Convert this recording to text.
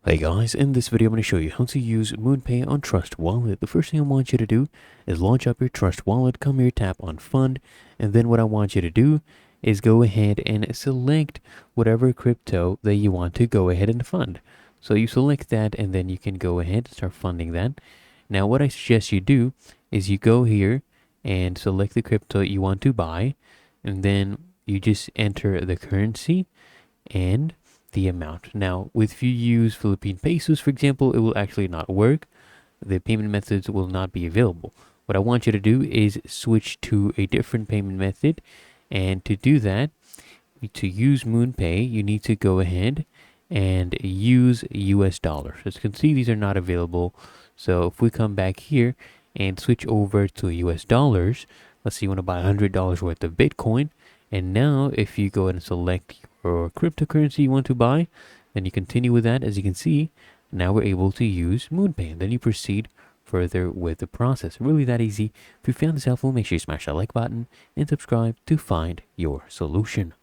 Hey guys, in this video I'm going to show you how to use MoonPay on Trust Wallet. The first thing I want you to do is launch up your Trust Wallet, come here, tap on Fund, and then what I want you to do is go ahead and select whatever crypto that you want to go ahead and fund. So you select that and then you can go ahead and start funding that. Now what I suggest you do is you go here and select the crypto you want to buy, and then you just enter the currency and the amount. Now, if you use Philippine pesos, for example, it will actually not work. The payment methods will not be available. What I want you to do is switch to a different payment method. And to do that, to use MoonPay, you need to go ahead and use US dollars. As you can see, these are not available. So if we come back here and switch over to US dollars, let's say you want to buy $100 worth of Bitcoin. And now if you go ahead and select your cryptocurrency you want to buy, then you continue with that. As you can see, now we're able to use MoonPay. And then you proceed further with the process. Really that easy. If you found this helpful, make sure you smash that like button and subscribe to find your solution.